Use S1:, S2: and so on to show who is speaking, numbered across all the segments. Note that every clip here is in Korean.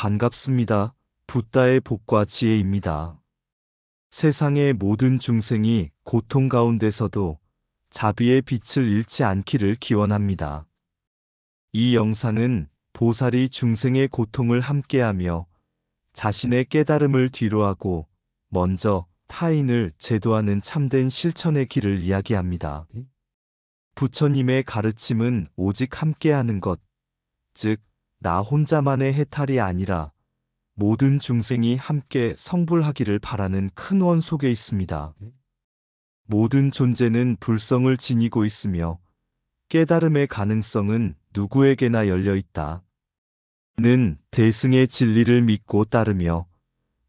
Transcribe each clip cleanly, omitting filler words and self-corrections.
S1: 반갑습니다. 붓다의 복과 지혜입니다. 세상의 모든 중생이 고통 가운데서도 자비의 빛을 잃지 않기를 기원합니다. 이 영상은 보살이 중생의 고통을 함께하며 자신의 깨달음을 뒤로하고 먼저 타인을 제도하는 참된 실천의 길을 이야기합니다. 부처님의 가르침은 오직 함께하는 것, 즉, 나 혼자만의 해탈이 아니라 모든 중생이 함께 성불하기를 바라는 큰 원 속에 있습니다. 모든 존재는 불성을 지니고 있으며 깨달음의 가능성은 누구에게나 열려 있다. 는 대승의 진리를 믿고 따르며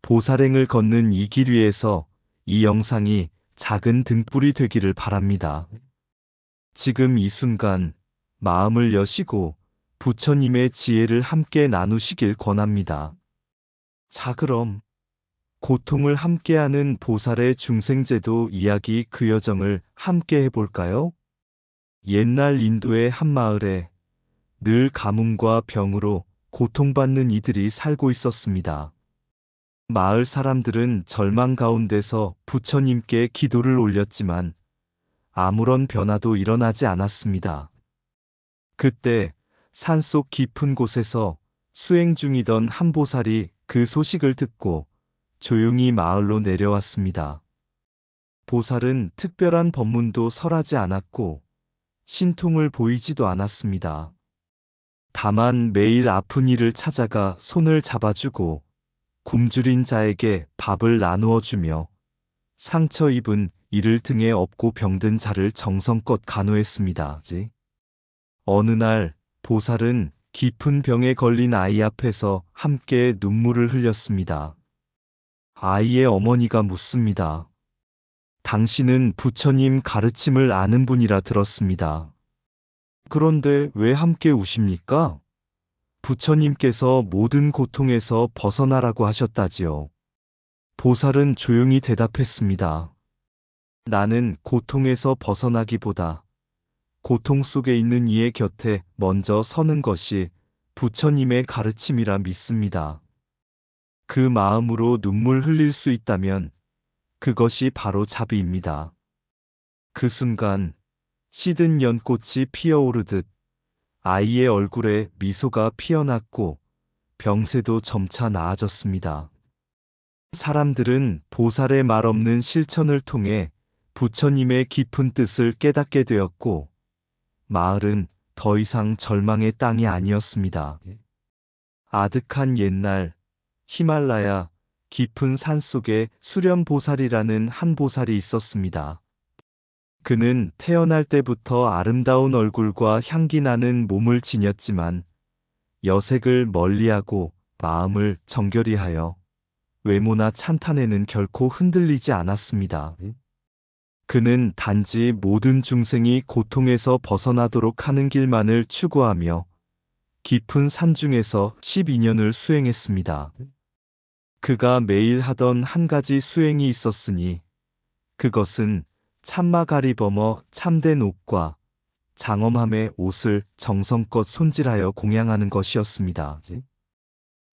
S1: 보살행을 걷는 이 길 위에서 이 영상이 작은 등불이 되기를 바랍니다. 지금 이 순간 마음을 여시고 부처님의 지혜를 함께 나누시길 권합니다. 자, 그럼 고통을 함께하는 보살의 중생제도 이야기 그 여정을 함께 해볼까요? 옛날 인도의 한 마을에 늘 가뭄과 병으로 고통받는 이들이 살고 있었습니다. 마을 사람들은 절망 가운데서 부처님께 기도를 올렸지만 아무런 변화도 일어나지 않았습니다. 그때 산속 깊은 곳에서 수행 중이던 한 보살이 그 소식을 듣고 조용히 마을로 내려왔습니다. 보살은 특별한 법문도 설하지 않았고 신통을 보이지도 않았습니다. 다만 매일 아픈 이를 찾아가 손을 잡아주고 굶주린 자에게 밥을 나누어 주며 상처 입은 이를 등에 업고 병든 자를 정성껏 간호했습니다. 어느 날 보살은 깊은 병에 걸린 아이 앞에서 함께 눈물을 흘렸습니다. 아이의 어머니가 묻습니다. 당신은 부처님 가르침을 아는 분이라 들었습니다. 그런데 왜 함께 우십니까? 부처님께서 모든 고통에서 벗어나라고 하셨다지요. 보살은 조용히 대답했습니다. 나는 고통에서 벗어나기보다 고통 속에 있는 이의 곁에 먼저 서는 것이 부처님의 가르침이라 믿습니다. 그 마음으로 눈물 흘릴 수 있다면 그것이 바로 자비입니다. 그 순간 시든 연꽃이 피어오르듯 아이의 얼굴에 미소가 피어났고 병세도 점차 나아졌습니다. 사람들은 보살의 말 없는 실천을 통해 부처님의 깊은 뜻을 깨닫게 되었고 마을은 더 이상 절망의 땅이 아니었습니다. 아득한 옛날 히말라야 깊은 산속에 수련보살이라는 한 보살이 있었습니다. 그는 태어날 때부터 아름다운 얼굴과 향기 나는 몸을 지녔지만 여색을 멀리하고 마음을 정결히 하여 외모나 찬탄에는 결코 흔들리지 않았습니다. 그는 단지 모든 중생이 고통에서 벗어나도록 하는 길만을 추구하며 깊은 산중에서 12년을 수행했습니다. 그가 매일 하던 한 가지 수행이 있었으니 그것은 참마가리범어 참된 옷과 장엄함의 옷을 정성껏 손질하여 공양하는 것이었습니다.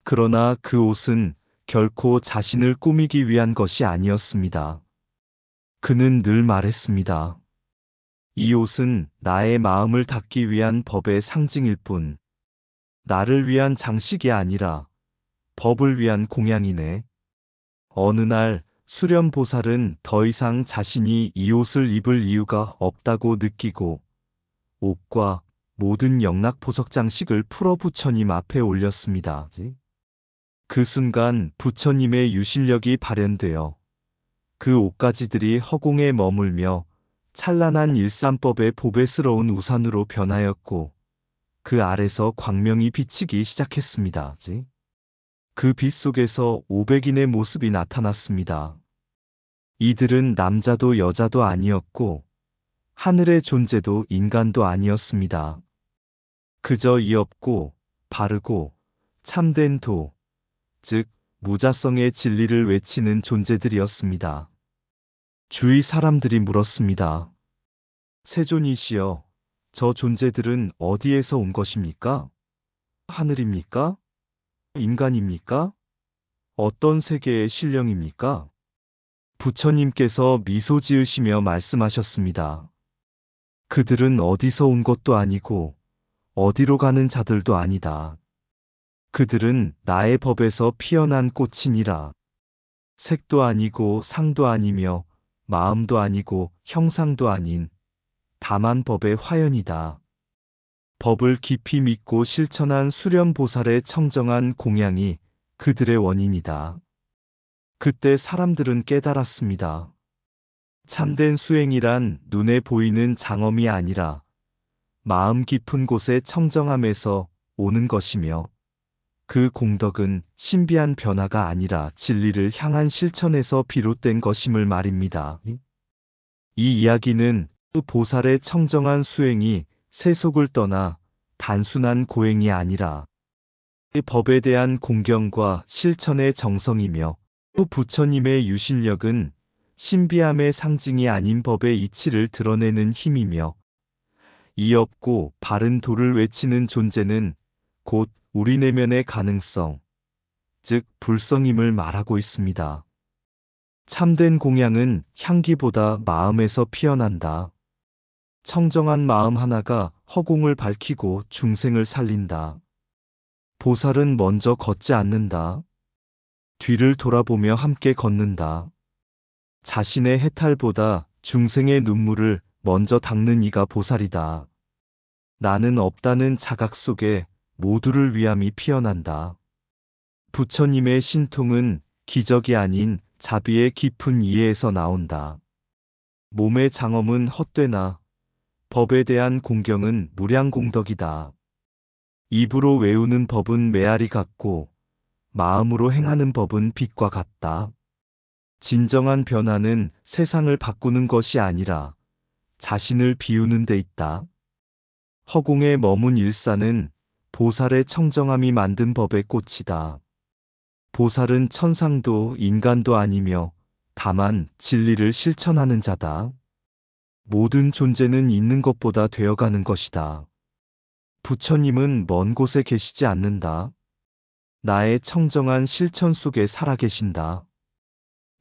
S1: 그러나 그 옷은 결코 자신을 꾸미기 위한 것이 아니었습니다. 그는 늘 말했습니다. 이 옷은 나의 마음을 닦기 위한 법의 상징일 뿐, 나를 위한 장식이 아니라 법을 위한 공양이네. 어느 날 수련보살은 더 이상 자신이 이 옷을 입을 이유가 없다고 느끼고 옷과 모든 영락보석 장식을 풀어 부처님 앞에 올렸습니다. 그 순간 부처님의 유실력이 발현되어 그 옷가지들이 허공에 머물며 찬란한 일삼법의 보배스러운 우산으로 변하였고 그 아래서 광명이 비치기 시작했습니다. 그 빛 속에서 500인의 모습이 나타났습니다. 이들은 남자도 여자도 아니었고 하늘의 존재도 인간도 아니었습니다. 그저 이없고 바르고 참된 도, 즉 무자성의 진리를 외치는 존재들이었습니다. 주위 사람들이 물었습니다. 세존이시여, 저 존재들은 어디에서 온 것입니까? 하늘입니까? 인간입니까? 어떤 세계의 신령입니까? 부처님께서 미소 지으시며 말씀하셨습니다. 그들은 어디서 온 것도 아니고 어디로 가는 자들도 아니다. 그들은 나의 법에서 피어난 꽃이니라. 색도 아니고 상도 아니며 마음도 아니고 형상도 아닌 다만 법의 화연이다. 법을 깊이 믿고 실천한 수련보살의 청정한 공양이 그들의 원인이다. 그때 사람들은 깨달았습니다. 참된 수행이란 눈에 보이는 장엄이 아니라 마음 깊은 곳의 청정함에서 오는 것이며 그 공덕은 신비한 변화가 아니라 진리를 향한 실천에서 비롯된 것임을 말입니다. 이 이야기는 그 보살의 청정한 수행이 세속을 떠나 단순한 고행이 아니라 그 법에 대한 공경과 실천의 정성이며 또 부처님의 유실력은 신비함의 상징이 아닌 법의 이치를 드러내는 힘이며 이 없고 바른 도를 외치는 존재는 곧 우리 내면의 가능성, 즉 불성임을 말하고 있습니다. 참된 공양은 향기보다 마음에서 피어난다. 청정한 마음 하나가 허공을 밝히고 중생을 살린다. 보살은 먼저 걷지 않는다. 뒤를 돌아보며 함께 걷는다. 자신의 해탈보다 중생의 눈물을 먼저 닦는 이가 보살이다. 나는 없다는 자각 속에 모두를 위함이 피어난다. 부처님의 신통은 기적이 아닌 자비의 깊은 이해에서 나온다. 몸의 장엄은 헛되나 법에 대한 공경은 무량공덕이다. 입으로 외우는 법은 메아리 같고 마음으로 행하는 법은 빛과 같다. 진정한 변화는 세상을 바꾸는 것이 아니라 자신을 비우는 데 있다. 허공에 머문 일사는 보살의 청정함이 만든 법의 꽃이다. 보살은 천상도 인간도 아니며 다만 진리를 실천하는 자다. 모든 존재는 있는 것보다 되어가는 것이다. 부처님은 먼 곳에 계시지 않는다. 나의 청정한 실천 속에 살아계신다.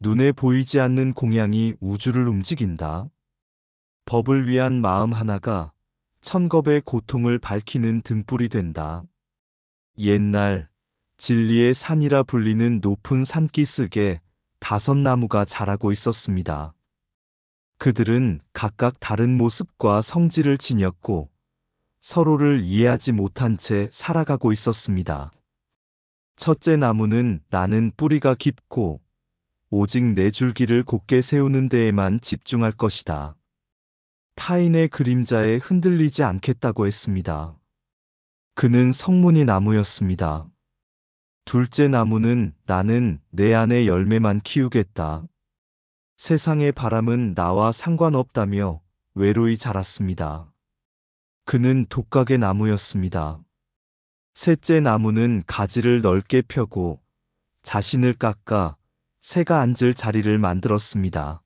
S1: 눈에 보이지 않는 공양이 우주를 움직인다. 법을 위한 마음 하나가 천겁의 고통을 밝히는 등불이 된다. 옛날 진리의 산이라 불리는 높은 산기슭에 5나무가 자라고 있었습니다. 그들은 각각 다른 모습과 성질을 지녔고 서로를 이해하지 못한 채 살아가고 있었습니다. 첫째 나무는 나는 뿌리가 깊고 오직 내 줄기를 곧게 세우는 데에만 집중할 것이다. 타인의 그림자에 흔들리지 않겠다고 했습니다. 그는 성문이 나무였습니다. 둘째 나무는 나는 내 안의 열매만 키우겠다. 세상의 바람은 나와 상관없다며 외로이 자랐습니다. 그는 독각의 나무였습니다. 셋째 나무는 가지를 넓게 펴고 자신을 깎아 새가 앉을 자리를 만들었습니다.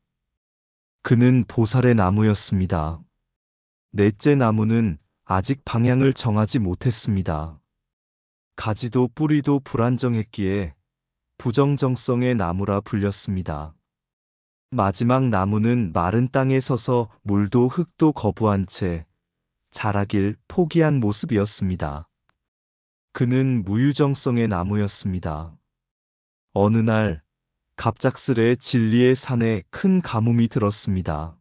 S1: 그는 보살의 나무였습니다. 넷째 나무는 아직 방향을 정하지 못했습니다. 가지도 뿌리도 불안정했기에 부정정성의 나무라 불렸습니다. 마지막 나무는 마른 땅에 서서 물도 흙도 거부한 채 자라길 포기한 모습이었습니다. 그는 무유정성의 나무였습니다. 어느 날 갑작스레 진리의 산에 큰 가뭄이 들었습니다.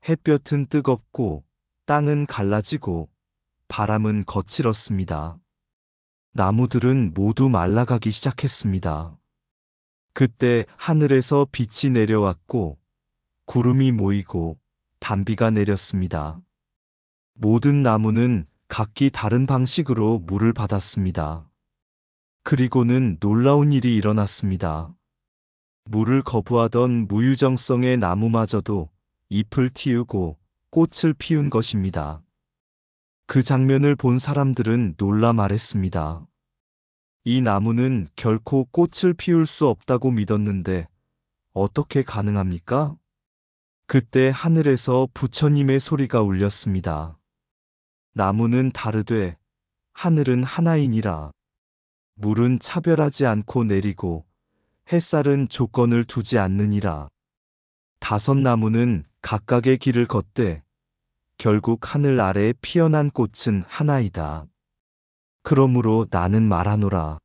S1: 햇볕은 뜨겁고 땅은 갈라지고 바람은 거칠었습니다. 나무들은 모두 말라가기 시작했습니다. 그때 하늘에서 빛이 내려왔고 구름이 모이고 단비가 내렸습니다. 모든 나무는 각기 다른 방식으로 물을 받았습니다. 그리고는 놀라운 일이 일어났습니다. 물을 거부하던 무유정성의 나무마저도 잎을 틔우고 꽃을 피운 것입니다. 그 장면을 본 사람들은 놀라 말했습니다. 이 나무는 결코 꽃을 피울 수 없다고 믿었는데 어떻게 가능합니까? 그때 하늘에서 부처님의 소리가 울렸습니다. 나무는 다르되 하늘은 하나이니라. 물은 차별하지 않고 내리고 햇살은 조건을 두지 않느니라. 5 나무는 각각의 길을 걷되 결국 하늘 아래 피어난 꽃은 하나이다. 그러므로 나는 말하노라.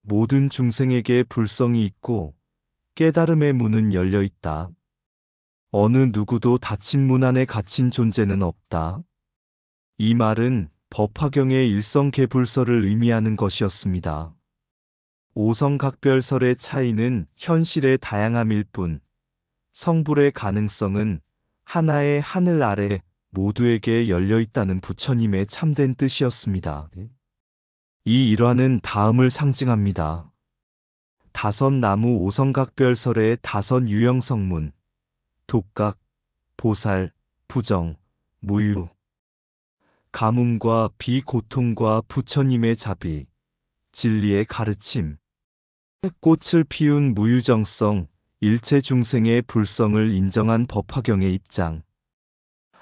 S1: 모든 중생에게 불성이 있고 깨달음의 문은 열려 있다. 어느 누구도 닫힌 문 안에 갇힌 존재는 없다. 이 말은 법화경의 일성계불설을 의미하는 것이었습니다. 오성각별설의 차이는 현실의 다양함일 뿐, 성불의 가능성은 하나의 하늘 아래 모두에게 열려 있다는 부처님의 참된 뜻이었습니다. 이 일화는 다음을 상징합니다. 5 나무 오성각별설의 5 유형성문, 독각, 보살, 부정, 무유. 가뭄과 비고통과 부처님의 자비, 진리의 가르침. 꽃을 피운 무유정성, 일체 중생의 불성을 인정한 법화경의 입장.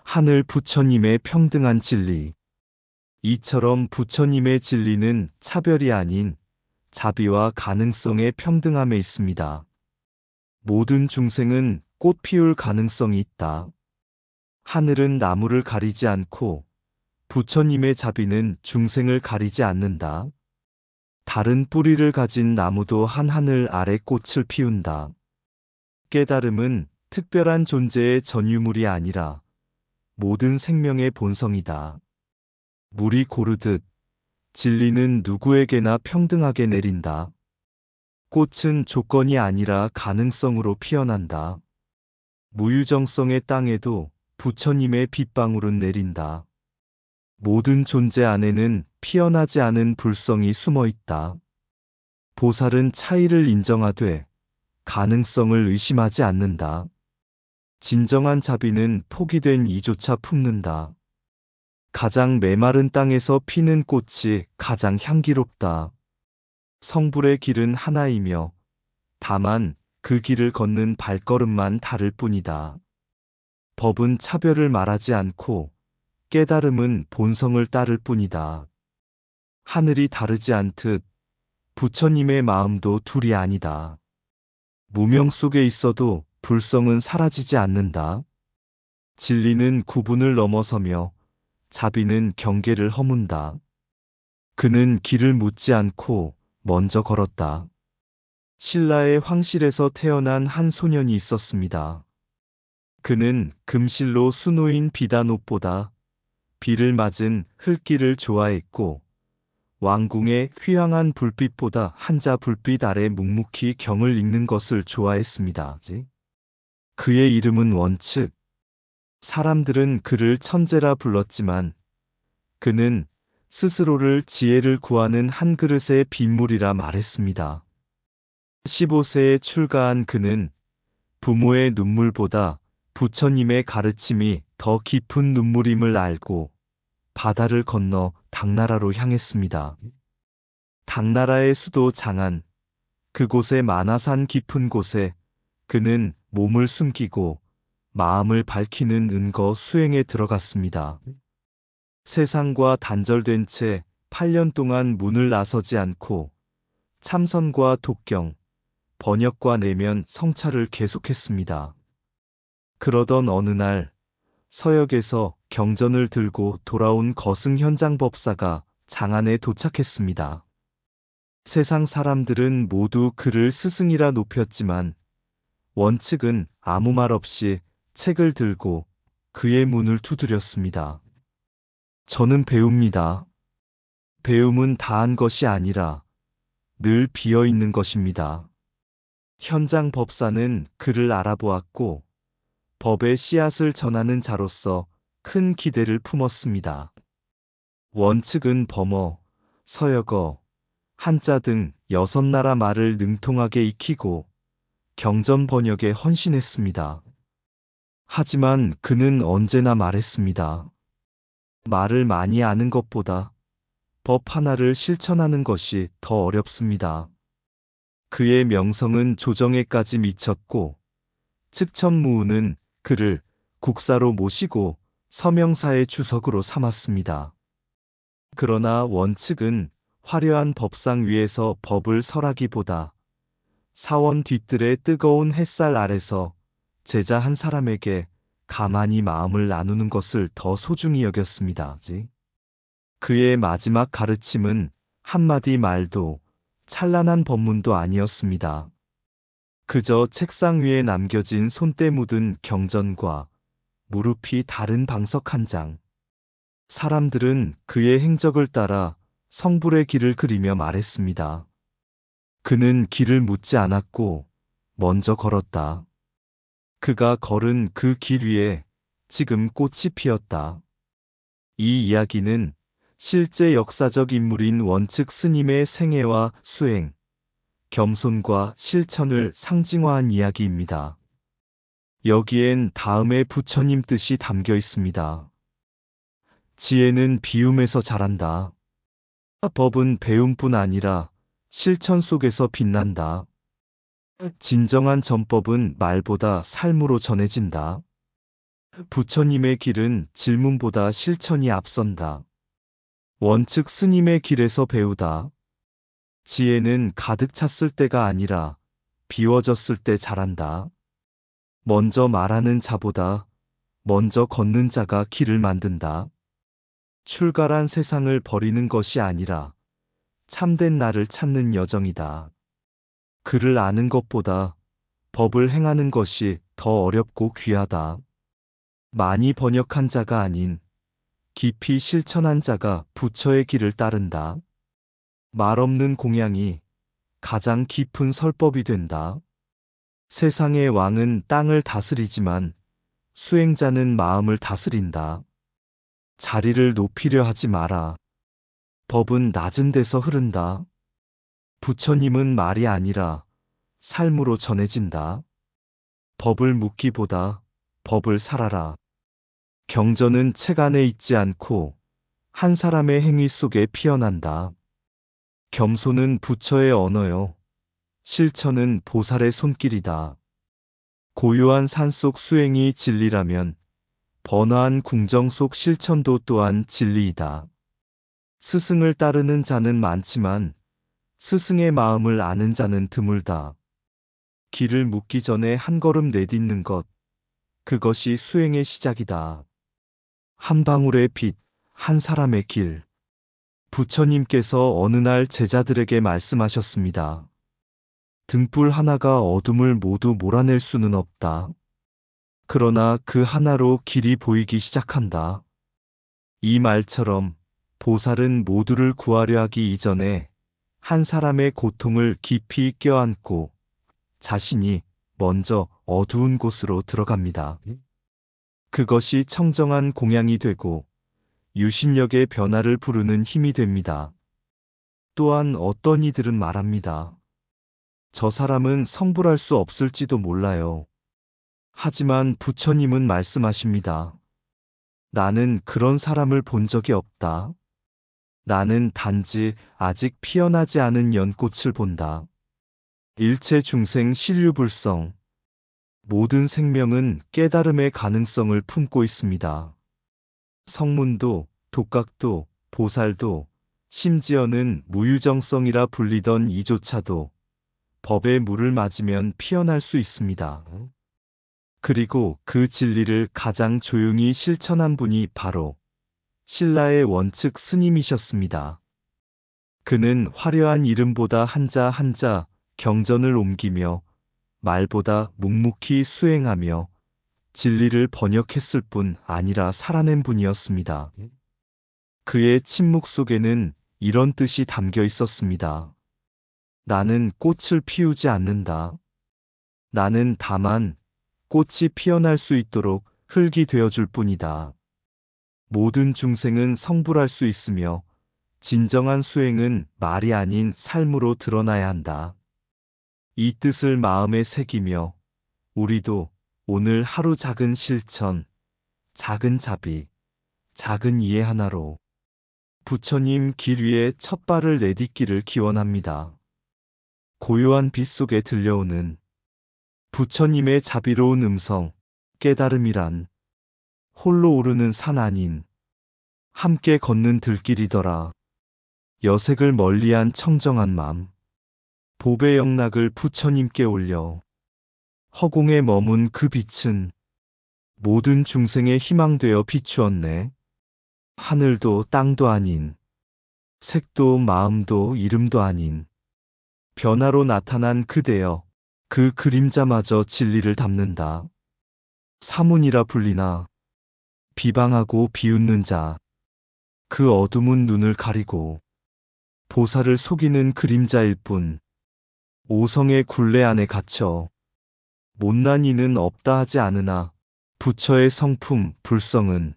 S1: 하늘 부처님의 평등한 진리. 이처럼 부처님의 진리는 차별이 아닌 자비와 가능성의 평등함에 있습니다. 모든 중생은 꽃 피울 가능성이 있다. 하늘은 나무를 가리지 않고 부처님의 자비는 중생을 가리지 않는다. 다른 뿌리를 가진 나무도 한 하늘 아래 꽃을 피운다. 깨달음은 특별한 존재의 전유물이 아니라 모든 생명의 본성이다. 물이 고르듯 진리는 누구에게나 평등하게 내린다. 꽃은 조건이 아니라 가능성으로 피어난다. 무유정성의 땅에도 부처님의 빗방울은 내린다. 모든 존재 안에는 피어나지 않은 불성이 숨어 있다. 보살은 차이를 인정하되 가능성을 의심하지 않는다. 진정한 자비는 포기된 이조차 품는다. 가장 메마른 땅에서 피는 꽃이 가장 향기롭다. 성불의 길은 하나이며 다만 그 길을 걷는 발걸음만 다를 뿐이다. 법은 차별을 말하지 않고 깨달음은 본성을 따를 뿐이다. 하늘이 다르지 않듯 부처님의 마음도 둘이 아니다. 무명 속에 있어도 불성은 사라지지 않는다. 진리는 구분을 넘어서며 자비는 경계를 허문다. 그는 길을 묻지 않고 먼저 걸었다. 신라의 황실에서 태어난 한 소년이 있었습니다. 그는 금실로 수놓인 비단 옷보다 비를 맞은 흙길을 좋아했고 왕궁의 휘황한 불빛보다 한자 불빛 아래 묵묵히 경을 읽는 것을 좋아했습니다. 그의 이름은 원측. 사람들은 그를 천재라 불렀지만 그는 스스로를 지혜를 구하는 한 그릇의 빗물이라 말했습니다. 15세에 출가한 그는 부모의 눈물보다 부처님의 가르침이 더 깊은 눈물임을 알고 바다를 건너 당나라로 향했습니다. 당나라의 수도 장안, 그곳의 만화산 깊은 곳에 그는 몸을 숨기고 마음을 밝히는 은거 수행에 들어갔습니다. 세상과 단절된 채 8년 동안 문을 나서지 않고 참선과 독경, 번역과 내면 성찰을 계속했습니다. 그러던 어느 날 서역에서 경전을 들고 돌아온 거승 현장 법사가 장안에 도착했습니다. 세상 사람들은 모두 그를 스승이라 높였지만 원측은 아무 말 없이 책을 들고 그의 문을 두드렸습니다. 저는 배웁니다. 배움은 다한 것이 아니라 늘 비어 있는 것입니다. 현장 법사는 그를 알아보았고 법의 씨앗을 전하는 자로서 큰 기대를 품었습니다. 원측은 범어, 서역어, 한자 등 6나라 말을 능통하게 익히고 경전 번역에 헌신했습니다. 하지만 그는 언제나 말했습니다. 말을 많이 아는 것보다 법 하나를 실천하는 것이 더 어렵습니다. 그의 명성은 조정에까지 미쳤고 측천무우는 그를 국사로 모시고 서명사의 주석으로 삼았습니다. 그러나 원측은 화려한 법상 위에서 법을 설하기보다 사원 뒤뜰의 뜨거운 햇살 아래서 제자 한 사람에게 가만히 마음을 나누는 것을 더 소중히 여겼습니다. 그의 마지막 가르침은 한마디 말도 찬란한 법문도 아니었습니다. 그저 책상 위에 남겨진 손때 묻은 경전과 무릎이 다른 방석 한 장. 사람들은 그의 행적을 따라 성불의 길을 그리며 말했습니다. 그는 길을 묻지 않았고 먼저 걸었다. 그가 걸은 그 길 위에 지금 꽃이 피었다. 이 이야기는 실제 역사적 인물인 원측 스님의 생애와 수행, 겸손과 실천을 상징화한 이야기입니다. 여기엔 다음의 부처님 뜻이 담겨 있습니다. 지혜는 비움에서 자란다. 법은 배움뿐 아니라 실천 속에서 빛난다. 진정한 전법은 말보다 삶으로 전해진다. 부처님의 길은 질문보다 실천이 앞선다. 원측 스님의 길에서 배우다. 지혜는 가득 찼을 때가 아니라 비워졌을 때 자란다. 먼저 말하는 자보다 먼저 걷는 자가 길을 만든다. 출가란 세상을 버리는 것이 아니라 참된 나를 찾는 여정이다. 글을 아는 것보다 법을 행하는 것이 더 어렵고 귀하다. 많이 번역한 자가 아닌 깊이 실천한 자가 부처의 길을 따른다. 말 없는 공양이 가장 깊은 설법이 된다. 세상의 왕은 땅을 다스리지만 수행자는 마음을 다스린다. 자리를 높이려 하지 마라. 법은 낮은 데서 흐른다. 부처님은 말이 아니라 삶으로 전해진다. 법을 묻기보다 법을 살아라. 경전은 책 안에 있지 않고 한 사람의 행위 속에 피어난다. 겸손은 부처의 언어요. 실천은 보살의 손길이다. 고요한 산속 수행이 진리라면 번화한 궁정 속 실천도 또한 진리이다. 스승을 따르는 자는 많지만 스승의 마음을 아는 자는 드물다. 길을 묻기 전에 한 걸음 내딛는 것, 그것이 수행의 시작이다. 한 방울의 빛, 한 사람의 길. 부처님께서 어느 날 제자들에게 말씀하셨습니다. 등불 하나가 어둠을 모두 몰아낼 수는 없다. 그러나 그 하나로 길이 보이기 시작한다. 이 말처럼 보살은 모두를 구하려 하기 이전에 한 사람의 고통을 깊이 껴안고 자신이 먼저 어두운 곳으로 들어갑니다. 그것이 청정한 공양이 되고 유심력의 변화를 부르는 힘이 됩니다. 또한 어떤 이들은 말합니다. 저 사람은 성불할 수 없을지도 몰라요. 하지만 부처님은 말씀하십니다. 나는 그런 사람을 본 적이 없다. 나는 단지 아직 피어나지 않은 연꽃을 본다. 일체 중생 신류불성. 모든 생명은 깨달음의 가능성을 품고 있습니다. 성문도, 독각도, 보살도, 심지어는 무유정성이라 불리던 이조차도 법의 물을 맞으면 피어날 수 있습니다. 그리고 그 진리를 가장 조용히 실천한 분이 바로 신라의 원측 스님이셨습니다. 그는 화려한 이름보다 한자 한자 경전을 옮기며 말보다 묵묵히 수행하며 진리를 번역했을 뿐 아니라 살아낸 분이었습니다. 그의 침묵 속에는 이런 뜻이 담겨 있었습니다. 나는 꽃을 피우지 않는다. 나는 다만 꽃이 피어날 수 있도록 흙이 되어줄 뿐이다. 모든 중생은 성불할 수 있으며 진정한 수행은 말이 아닌 삶으로 드러나야 한다. 이 뜻을 마음에 새기며 우리도 오늘 하루 작은 실천, 작은 자비, 작은 이해 하나로 부처님 길 위에 첫 발을 내딛기를 기원합니다. 고요한 빛 속에 들려오는 부처님의 자비로운 음성, 깨달음이란 홀로 오르는 산 아닌 함께 걷는 들길이더라. 여색을 멀리한 청정한 맘. 보배 영락을 부처님께 올려 허공에 머문 그 빛은 모든 중생의 희망되어 비추었네. 하늘도 땅도 아닌, 색도 마음도 이름도 아닌 변화로 나타난 그대여, 그 그림자마저 진리를 담는다. 사문이라 불리나 비방하고 비웃는 자, 그 어둠은 눈을 가리고 보살을 속이는 그림자일 뿐. 오성의 굴레 안에 갇혀 못난 이는 없다 하지 않으나 부처의 성품 불성은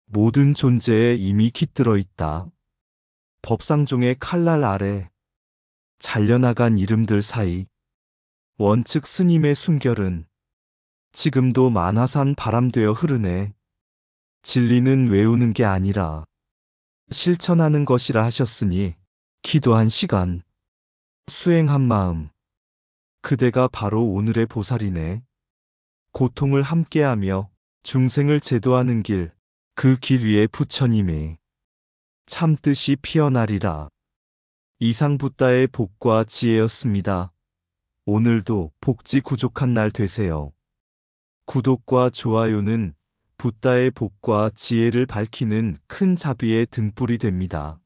S1: 모든 존재에 이미 깃들어 있다. 법상종의 칼날 아래 잘려나간 이름들 사이 원측 스님의 숨결은 지금도 만화산 바람되어 흐르네. 진리는 외우는 게 아니라 실천하는 것이라 하셨으니 기도한 시간, 수행한 마음, 그대가 바로 오늘의 보살이네. 고통을 함께하며 중생을 제도하는 길, 그 길 위에 부처님이 참뜻이 피어나리라. 이상 붓다의 복과 지혜였습니다. 오늘도 복지 구족한 날 되세요. 구독과 좋아요는 붓다의 복과 지혜를 밝히는 큰 자비의 등불이 됩니다.